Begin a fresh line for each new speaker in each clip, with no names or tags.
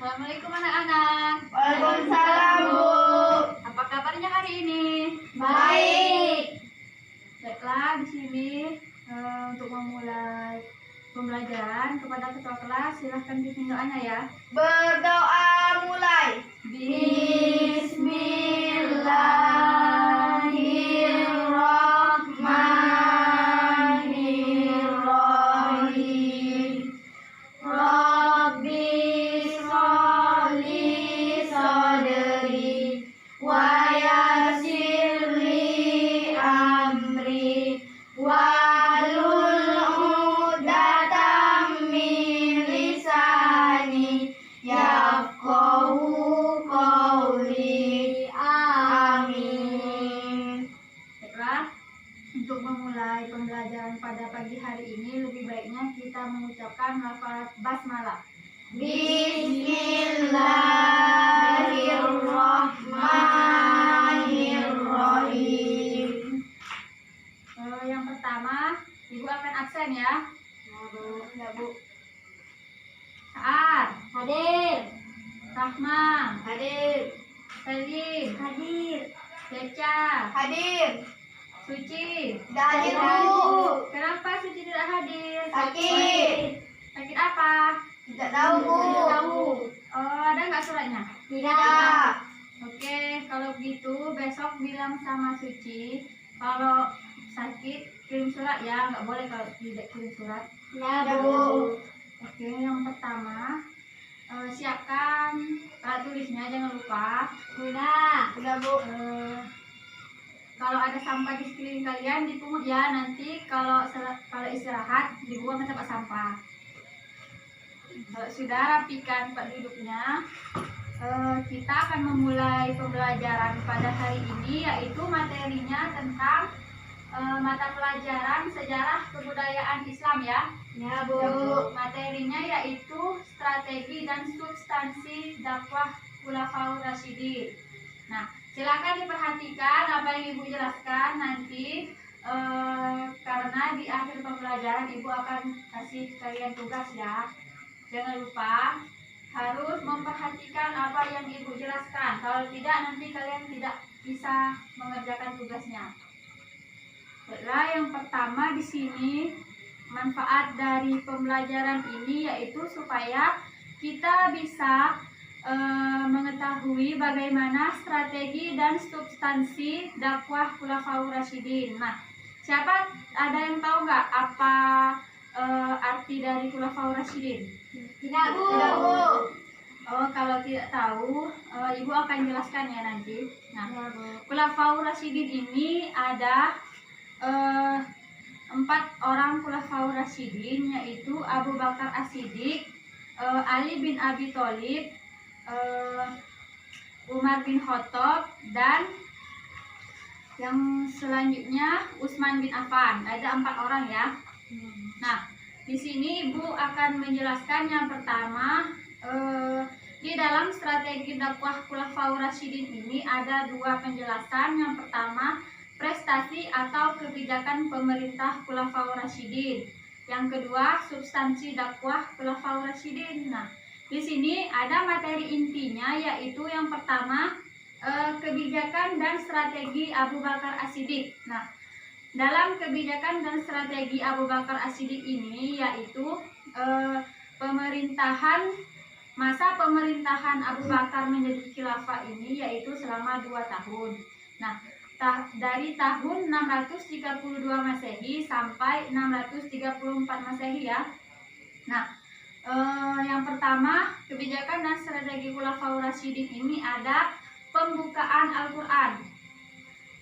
Assalamualaikum anak-anak.
Waalaikumsalam, Bu.
Apa kabarnya hari ini?
Baik.
Baiklah, di sini untuk memulai pembelajaran kepada ketua kelas, silahkan pimpin doanya ya.
Berdoa mulai. Bismillahirrahmanirrahim. Rabbi sholli sodri wa yassirli amri wahlul 'uqdatam min lisani yafqahu qawli. Amin.
Baiklah, untuk memulai pembelajaran pada pagi hari ini, lebih baiknya kita mengucapkan lafaz basmalah.
Bismillahirrahmanirrahim.
Yang pertama, Ibu akan absen ya.
Ya, Bu.
Saat,
Hadir.
Rahma,
Hadir.
Selim,
Hadir.
Ceca,
Hadir.
Suci.
Tidak hadir, Bu.
Kenapa Suci tidak hadir?
Sakit.
Sakit apa?
Tidak tahu, Bu.
Tidak tahu. Oh, ada nggak suratnya?
Tidak.
Oke, kalau begitu besok bilang sama Suci kalau sakit kirim surat ya, nggak boleh kalau tidak kirim surat.
Ya, Bu.
Oke, yang pertama siapkan alat tulisnya, jangan lupa.
Sudah. Sudah, Bu.
Kalau ada sampah di sekeliling kalian dipungut ya, nanti kalau istirahat dibuang ke tempat sampah. Kalau sudah, rapikan tempat duduknya. Kita akan memulai pembelajaran pada hari ini, yaitu materinya tentang mata pelajaran sejarah kebudayaan Islam ya.
Ya, Bu.
Materinya yaitu strategi dan substansi dakwah Khulafaur Rasyidin. Nah, silakan diperhatikan apa yang Ibu jelaskan nanti, karena di akhir pembelajaran Ibu akan kasih kalian tugas ya. Jangan lupa harus memperhatikan apa yang Ibu jelaskan. Kalau tidak, nanti kalian tidak bisa mengerjakan tugasnya. Baiklah, yang pertama di sini manfaat dari pembelajaran ini yaitu supaya kita bisa mengetahui bagaimana strategi dan substansi dakwah Khulafaur Rasyidin. Nah, siapa ada yang tahu nggak apa arti dari Khulafaur Rasyidin?
Tidak, Bu. Tidak, Bu.
Oh, kalau tidak tahu, Ibu akan jelaskan ya nanti. Nah,
Ya, Bu.
Khulafaur Rasyidin ini ada 4 orang Khulafaur Rasyidin, yaitu Abu Bakar As-Siddiq, Ali bin Abi Thalib, Umar bin Khattab, dan yang selanjutnya Utsman bin Affan. Ada 4 orang ya. Nah, di sini Ibu akan menjelaskan yang pertama, di dalam strategi dakwah Khulafaur Rasyidin ini ada 2 penjelasan. Yang pertama, prestasi atau kebijakan pemerintah Khulafaur Rasyidin. Yang kedua, substansi dakwah Khulafaur Rasyidin. Nah, di sini ada materi intinya, yaitu yang pertama, kebijakan dan strategi Abu Bakar As-Siddiq. Nah, dalam kebijakan dan strategi Abu Bakar As-Siddiq ini yaitu masa pemerintahan Abu Bakar menjadi khilafah ini yaitu selama 2 tahun. Nah, dari tahun 632 Masehi sampai 634 Masehi ya. Nah, yang pertama, kebijakan dan strategi Khulafaur Rasyidin ini ada pembukaan Al-Quran.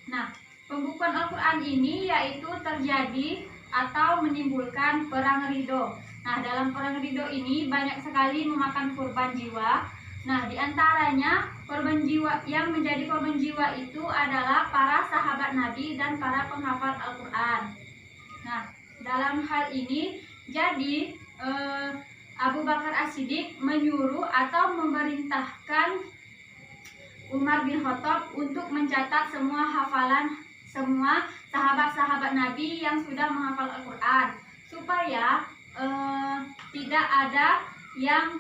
Nah, pembukaan Al-Quran ini yaitu terjadi atau menimbulkan perang ridho. Nah, dalam perang ridho ini banyak sekali memakan korban jiwa. Nah, diantaranya korban jiwa yang menjadi korban jiwa itu adalah para sahabat Nabi dan para penghafal Al-Quran. Nah, dalam hal ini jadi Abu Bakar As-Siddiq menyuruh atau memerintahkan Umar bin Khattab untuk mencatat semua hafalan semua sahabat-sahabat Nabi yang sudah menghafal Al-Quran, supaya tidak ada yang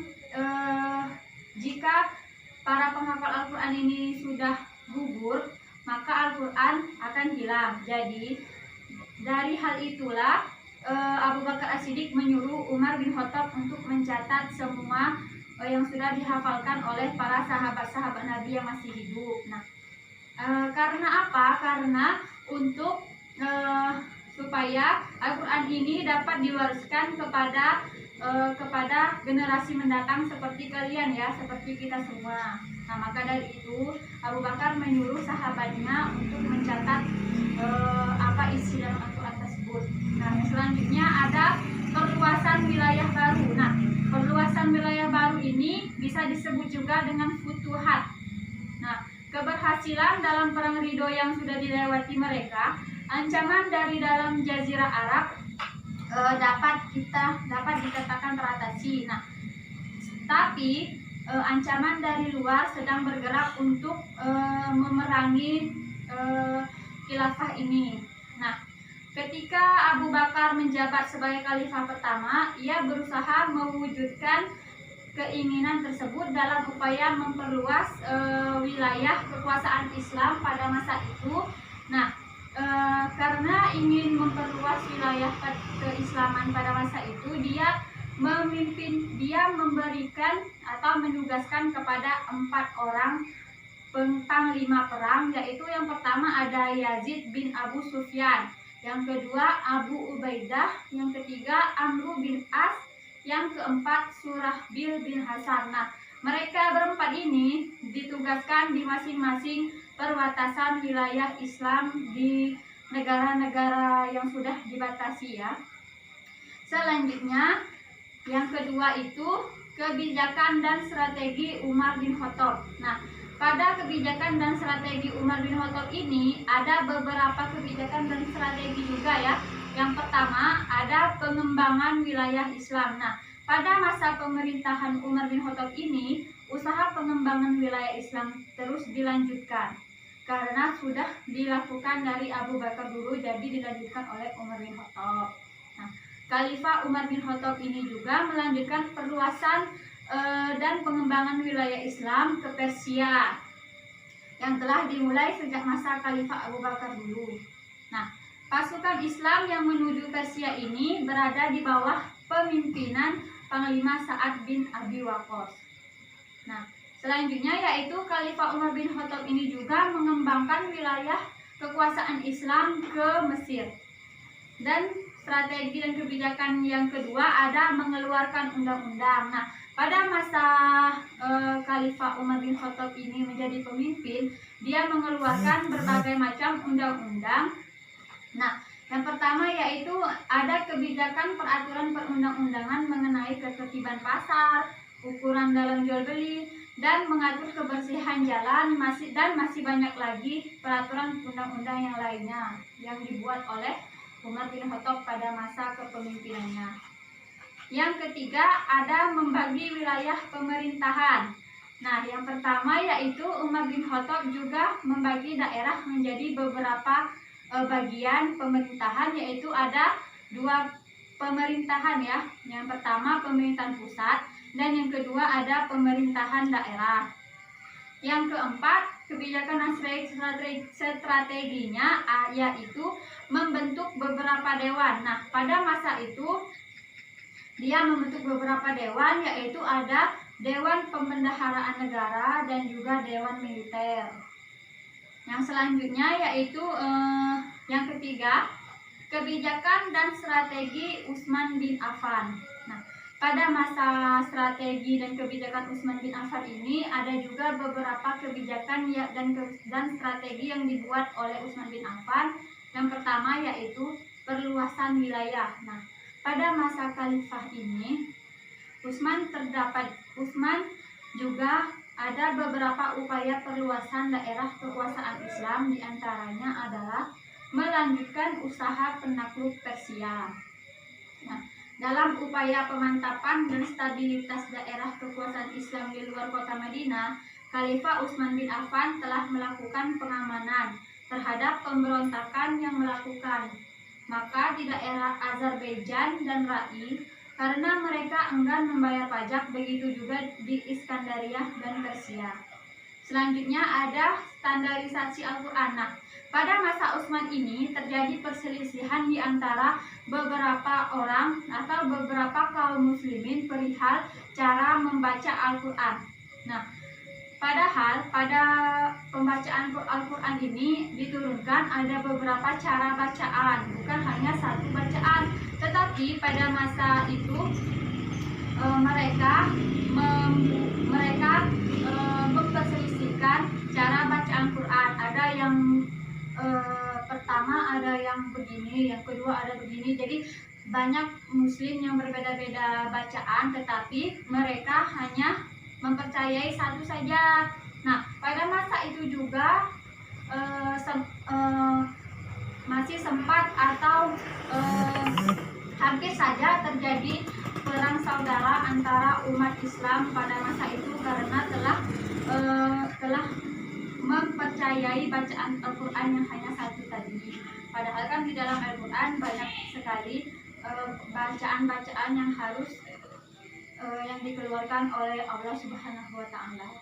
jika para penghafal Al-Quran ini sudah gugur, maka Al-Quran akan hilang. Jadi dari hal itulah Abu Bakar As-Siddiq menyuruh Umar bin Khattab untuk mencatat semua yang sudah dihafalkan oleh para sahabat-sahabat Nabi yang masih hidup. Nah, karena apa? Karena untuk supaya Al-Quran ini dapat diwariskan kepada generasi mendatang seperti kalian ya, seperti kita semua. Nah, maka dari itu Abu Bakar menyuruh sahabatnya untuk mencatat apa isi dalam Al-Quran tersebut. Nah, yang selanjutnya ada perluasan wilayah baru. Nah, perluasan wilayah baru ini bisa disebut juga dengan futuhat. Nah, keberhasilan dalam perang Ridho yang sudah dilewati mereka, ancaman dari dalam Jazirah Arab dapat dikatakan teratasi. Nah, tapi ancaman dari luar sedang bergerak untuk memerangi khilafah ini. Nah, ketika Abu Bakar menjabat sebagai khalifah pertama, ia berusaha mewujudkan keinginan tersebut dalam upaya memperluas wilayah kekuasaan Islam pada masa itu. Nah, karena ingin memperluas wilayah keislaman pada masa itu, dia memberikan atau menugaskan kepada 4 orang panglima perang, yaitu yang pertama ada Yazid bin Abu Sufyan, yang kedua Abu Ubaidah, yang ketiga Amru bin As, yang keempat Surahbil bin Hasan. Nah, mereka berempat ini ditugaskan di masing-masing perbatasan wilayah Islam di negara-negara yang sudah dibatasi ya. Selanjutnya, yang kedua itu kebijakan dan strategi Umar bin Khattab. Nah, pada kebijakan dan strategi Umar bin Khattab ini ada beberapa kebijakan dan strategi juga ya. Yang pertama ada pengembangan wilayah Islam. Nah, pada masa pemerintahan Umar bin Khattab ini, usaha pengembangan wilayah Islam terus dilanjutkan karena sudah dilakukan dari Abu Bakar dulu, jadi dilanjutkan oleh Umar bin Khattab. Nah, Khalifah Umar bin Khattab ini juga melanjutkan perluasan dan pengembangan wilayah Islam ke Persia yang telah dimulai sejak masa Khalifah Abu Bakar dulu. Nah, pasukan Islam yang menuju Persia ini berada di bawah pemimpinan Panglima Sa'ad bin Abi Waqqas. Nah, selanjutnya yaitu Khalifah Umar bin Khattab ini juga mengembangkan wilayah kekuasaan Islam ke Mesir. Dan strategi dan kebijakan yang kedua ada mengeluarkan undang-undang. Nah, pada masa Khalifah Umar bin Khattab ini menjadi pemimpin, dia mengeluarkan berbagai macam undang-undang. Nah, yang pertama yaitu ada kebijakan peraturan perundang-undangan mengenai ketertiban pasar, ukuran dalam jual beli, dan mengatur kebersihan jalan, masih banyak lagi peraturan undang-undang yang lainnya yang dibuat oleh Umar bin Khattab pada masa kepemimpinannya. Yang ketiga ada membagi wilayah pemerintahan. Nah, yang pertama yaitu Umar bin Khattab juga membagi daerah menjadi beberapa bagian pemerintahan, yaitu ada 2 pemerintahan ya. Yang pertama pemerintahan pusat dan yang kedua ada pemerintahan daerah. Yang keempat, kebijakan dan strateginya yaitu membentuk beberapa dewan. Nah, pada masa itu dia membentuk beberapa dewan, yaitu ada Dewan Pembendaharaan Negara dan juga Dewan Militer. Yang selanjutnya yaitu yang ketiga, kebijakan dan strategi Utsman bin Affan. Nah, pada masa strategi dan kebijakan Utsman bin Affan ini ada juga beberapa kebijakan dan strategi yang dibuat oleh Utsman bin Affan. Yang pertama yaitu perluasan wilayah. Nah, pada masa khalifah ini Utsman juga ada beberapa upaya perluasan daerah kekuasaan Islam, diantaranya adalah melanjutkan usaha penakluk Persia. Nah, dalam upaya pemantapan dan stabilitas daerah kekuasaan Islam di luar kota Madinah, Khalifah Utsman bin Affan telah melakukan pengamanan terhadap pemberontakan yang melakukan. Maka di daerah Azerbaijan dan Rai, karena mereka enggan membayar pajak. Begitu juga di Iskandaria dan Persia. Selanjutnya ada standarisasi Al-Quran. Nah, pada masa Utsman ini terjadi perselisihan di antara beberapa orang atau beberapa kaum muslimin perihal cara membaca Al-Quran. Nah, padahal pada pembacaan Al-Quran ini diturunkan ada beberapa cara bacaan, bukan hanya satu bacaan. Tetapi pada masa itu mereka memperselisihkan cara bacaan Quran. Ada yang pertama ada yang begini, yang kedua ada begini. Jadi banyak muslim yang berbeda-beda bacaan, tetapi mereka hanya mempercayai satu saja. Nah, pada masa itu juga masih sempat atau hampir saja terjadi perang saudara antara umat Islam pada masa itu karena telah mempercayai bacaan Al-Quran yang hanya satu tadi. Padahal kan di dalam Al-Quran banyak sekali bacaan-bacaan yang harus yang dikeluarkan oleh Allah Subhanahu wa Ta'ala.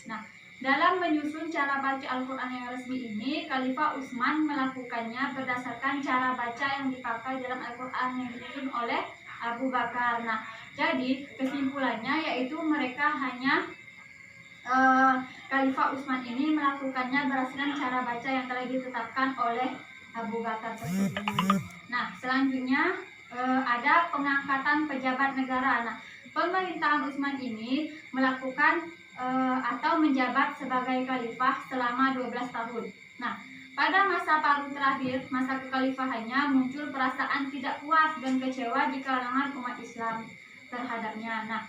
Nah, dalam menyusun cara baca Al-Quran yang resmi ini, Khalifah Utsman melakukannya berdasarkan cara baca yang dipakai dalam Al-Quran yang disusun oleh Abu Bakar. Nah, jadi kesimpulannya yaitu mereka hanya Khalifah Utsman ini melakukannya berdasarkan cara baca yang telah ditetapkan oleh Abu Bakar tersebut. Nah, selanjutnya ada pengangkatan pejabat negara. Nah, pemerintahan Utsman ini melakukan atau menjabat sebagai khalifah selama 12 tahun. Nah, pada masa paruh terakhir masa kekhalifahannya muncul perasaan tidak puas dan kecewa di kalangan umat Islam terhadapnya. Nah,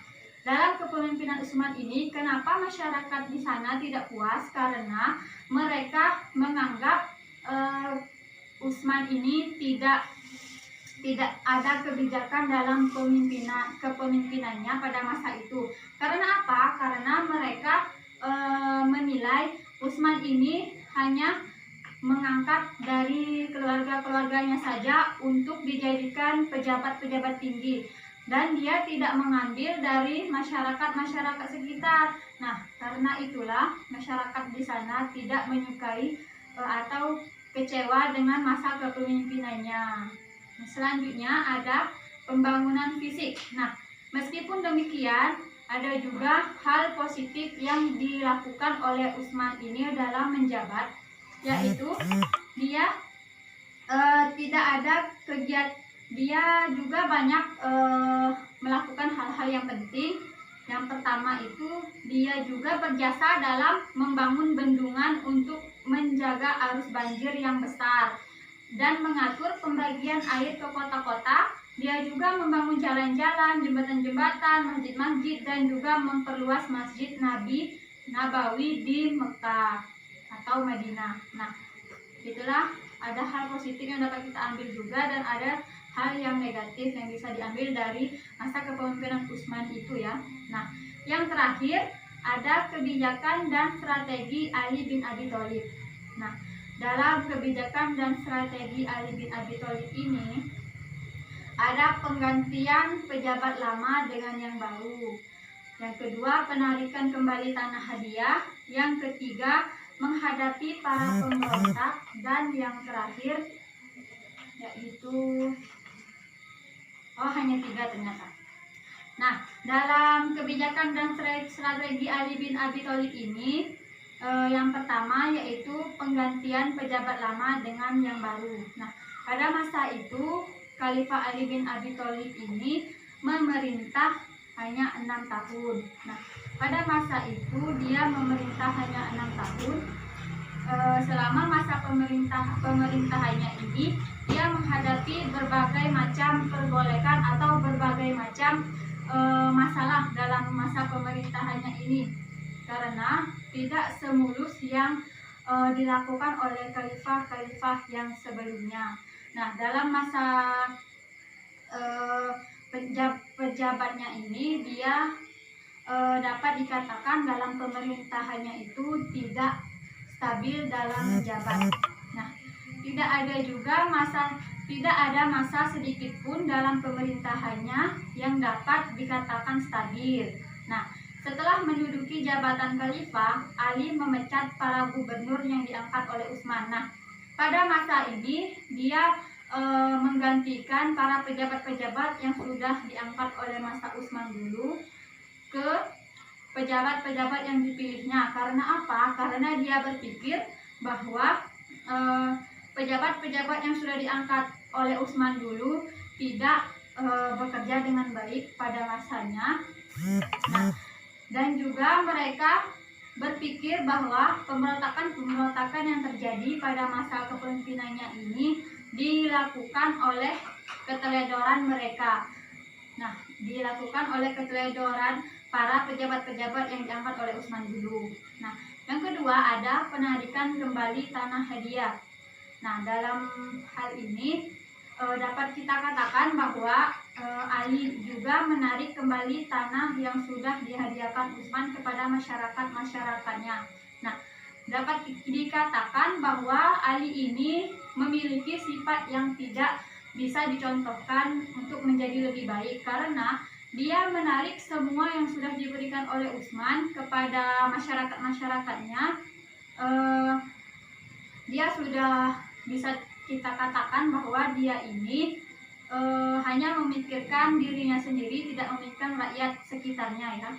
dalam kepemimpinan Utsman ini, kenapa masyarakat di sana tidak puas? Karena mereka menganggap Utsman ini tidak ada kebijakan dalam kepemimpinannya pada masa itu. Karena apa? Karena mereka menilai Utsman ini hanya mengangkat dari keluarga-keluarganya saja untuk dijadikan pejabat-pejabat tinggi, dan dia tidak mengambil dari masyarakat sekitar. Nah, karena itulah masyarakat di sana tidak menyukai atau kecewa dengan masa kepemimpinannya. Selanjutnya ada pembangunan fisik. Nah, meskipun demikian, ada juga hal positif yang dilakukan oleh Utsman ini dalam menjabat, yaitu dia tidak ada kegiatan, dia juga banyak melakukan hal-hal yang penting. Yang pertama itu dia juga berjasa dalam membangun bendungan untuk menjaga arus banjir yang besar dan mengatur pembagian air ke kota-kota. Dia juga membangun jalan-jalan, jembatan-jembatan, masjid-masjid, dan juga memperluas masjid Nabawi di Mekah atau Madinah. Nah, itulah ada hal positif yang dapat kita ambil juga, dan ada hal yang negatif yang bisa diambil dari masa kepemimpinan Utsman itu ya. Nah, yang terakhir ada kebijakan dan strategi Ali bin Abi Thalib. Nah, dalam kebijakan dan strategi Ali bin Abi Thalib ini ada penggantian pejabat lama dengan yang baru. Yang kedua, penarikan kembali tanah hadiah. Yang ketiga, menghadapi para pemberontak. Dan yang terakhir yaitu hanya 3 ternyata. Nah, dalam kebijakan dan strategi Ali bin Abi Thalib ini, yang pertama yaitu penggantian pejabat lama dengan yang baru. Nah, pada masa itu Khalifah Ali bin Abi Thalib ini memerintah hanya 6 tahun. Nah, pada masa itu dia memerintah hanya 6 tahun. Selama masa pemerintahannya ini, dia menghadapi berbagai macam pergolakan atau berbagai macam masalah dalam masa pemerintahannya ini, karena tidak semulus yang dilakukan oleh khalifah-khalifah yang sebelumnya. Nah, dalam masa pejabatnya ini, dia dapat dikatakan dalam pemerintahannya itu tidak stabil dalam menjabat. Nah, tidak ada masa sedikit pun dalam pemerintahannya yang dapat dikatakan stabil. Nah, setelah menduduki jabatan khalifah, Ali memecat para gubernur yang diangkat oleh Utsman. Nah, pada masa ini dia menggantikan para pejabat-pejabat yang sudah diangkat oleh masa Utsman dulu ke pejabat-pejabat yang dipilihnya. Karena apa? Karena dia berpikir bahwa pejabat-pejabat yang sudah diangkat oleh Utsman dulu tidak bekerja dengan baik pada masanya. Nah, dan juga mereka berpikir bahwa pemberontakan yang terjadi pada masa kepemimpinannya ini dilakukan oleh keteledoran mereka. Nah, dilakukan oleh keteledoran para pejabat-pejabat yang diangkat oleh Utsman dulu. Nah, yang kedua ada penarikan kembali tanah hadiah. Nah, dalam hal ini dapat kita katakan bahwa Ali juga menarik kembali tanah yang sudah dihadiahkan Utsman kepada masyarakatnya. Nah, dapat dikatakan bahwa Ali ini memiliki sifat yang tidak bisa dicontohkan untuk menjadi lebih baik, karena dia menarik semua yang sudah diberikan oleh Utsman kepada masyarakatnya. Dia sudah bisa kita katakan bahwa dia ini hanya memikirkan dirinya sendiri, tidak memikirkan rakyat sekitarnya ya.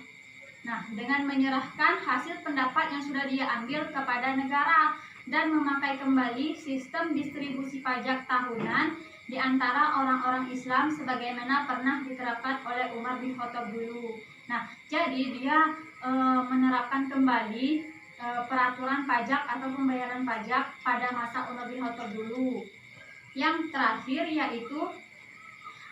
Nah, dengan menyerahkan hasil pendapat yang sudah dia ambil kepada negara dan memakai kembali sistem distribusi pajak tahunan di antara orang-orang Islam sebagaimana pernah diterapkan oleh Umar bin Khattab dulu. Nah, jadi dia menerapkan kembali peraturan pajak atau pembayaran pajak pada masa Umar bin Khattab dulu. Yang terakhir yaitu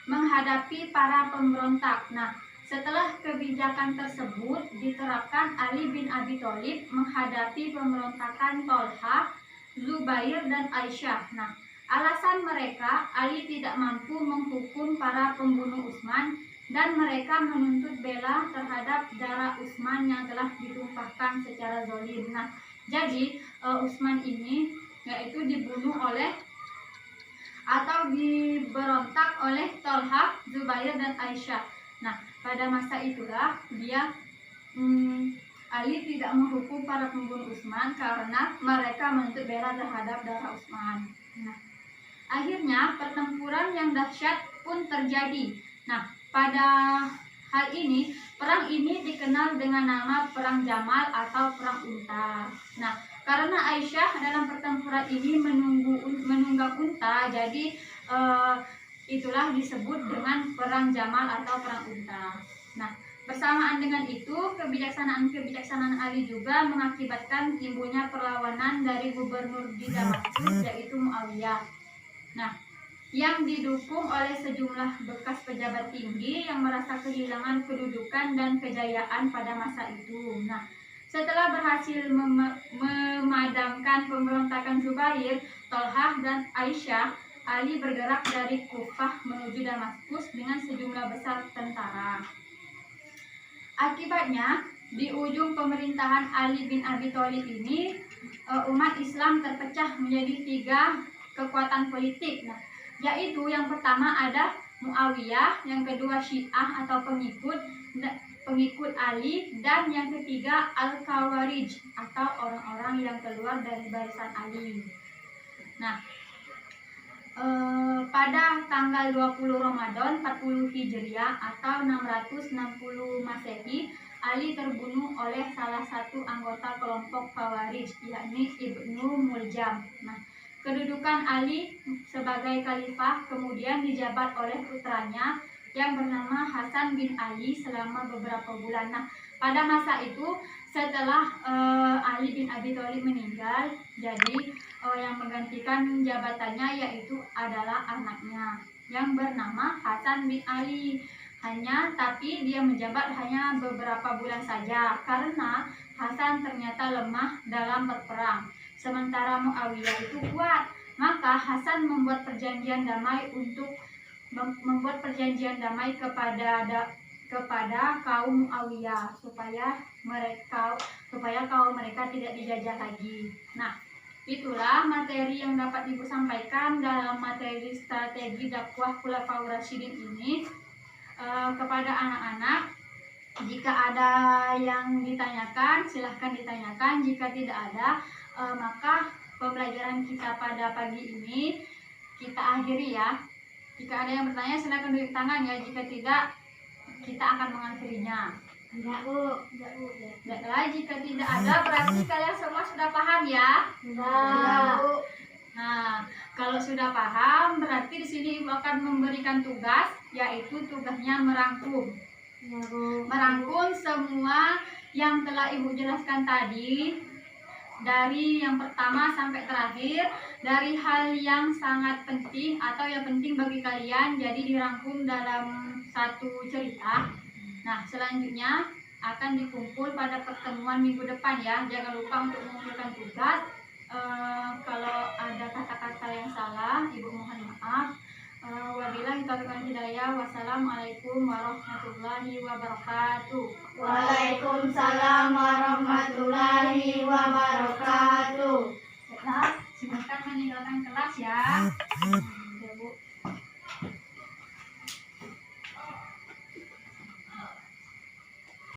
menghadapi para pemberontak. Nah, setelah kebijakan tersebut diterapkan, Ali bin Abi Thalib menghadapi pemberontakan Tolha, Zubair, dan Aisyah. Nah, alasan mereka, Ali tidak mampu menghukum para pembunuh Utsman dan mereka menuntut bela terhadap darah Utsman yang telah ditumpahkan secara zalim. Nah, jadi Utsman ini yaitu dibunuh oleh atau diberontak oleh Tolha, Zubair, dan Aisyah. Nah, pada masa itulah dia Ali tidak menghukum para pembunuh Utsman karena mereka menuntut bela terhadap darah Utsman. Nah, akhirnya pertempuran yang dahsyat pun terjadi. Nah, pada hal ini, perang ini dikenal dengan nama Perang Jamal atau Perang Unta. Nah, karena Aisyah dalam pertempuran ini menunggang unta, jadi itulah disebut dengan Perang Jamal atau Perang Unta. Nah, bersamaan dengan itu, kebijaksanaan Ali juga mengakibatkan timbulnya perlawanan dari gubernur di Damaskus, yaitu Muawiyah. Nah, yang didukung oleh sejumlah bekas pejabat tinggi yang merasa kehilangan kedudukan dan kejayaan pada masa itu. Nah, setelah berhasil memadamkan pemberontakan Zubair, Tolhah, dan Aisyah, Ali bergerak dari Kufah menuju Damaskus dengan sejumlah besar tentara. Akibatnya, di ujung pemerintahan Ali bin Abi Thalib ini, umat Islam terpecah menjadi 3 kekuatan politik. Nah, yaitu yang pertama ada Muawiyah, yang kedua Syiah atau pengikut Ali, dan yang ketiga Al-Khawarij atau orang-orang yang keluar dari barisan Ali. Nah, pada tanggal 20 Ramadan 40 Hijriah atau 660 Masehi, Ali terbunuh oleh salah satu anggota kelompok Khawarij, yakni Ibnu Muljam. Nah, kedudukan Ali sebagai khalifah kemudian dijabat oleh putranya yang bernama Hasan bin Ali selama beberapa bulan. Nah, pada masa itu setelah Ali bin Abi Thalib meninggal, jadi yang menggantikan jabatannya yaitu adalah anaknya yang bernama Hasan bin Ali. Tapi dia menjabat hanya beberapa bulan saja karena Hasan ternyata lemah dalam berperang. Sementara Muawiyah itu kuat, maka Hasan membuat perjanjian damai kepada kaum Muawiyah supaya kaum mereka tidak dijajah lagi. Nah, itulah materi yang dapat Ibu sampaikan dalam materi strategi dakwah Khulafaur Rasyidin ini. kepada anak-anak. Jika ada yang ditanyakan, silahkan ditanyakan. Jika tidak ada, maka pembelajaran kita pada pagi ini kita akhiri ya. Jika ada yang bertanya, silahkan tunjuk tangan ya. Jika tidak, kita akan mengakhirinya.
Tidak, Bu. Tidak, Bu.
Baiklah, jika tidak ada, berarti kalian semua sudah paham ya.
Tidak, Bu.
Nah, kalau sudah paham, berarti di sini Ibu akan memberikan tugas, yaitu tugasnya merangkum.
Tidak, Bu.
Merangkum semua yang telah Ibu jelaskan tadi, dari yang pertama sampai terakhir, dari hal yang sangat penting atau yang penting bagi kalian, jadi dirangkum dalam satu cerita. Nah, selanjutnya akan dikumpul pada pertemuan minggu depan ya. Jangan lupa untuk mengumpulkan tugas. Kalau ada kata-kata yang salah, Ibu mohon maaf. Wabillahi taufiq wal hidayah. Wassalamualaikum warahmatullahi wabarakatuh.
Waalaikumsalam warahmatullahi wabarakatuh.
Silakan meninggalkan kelas ya.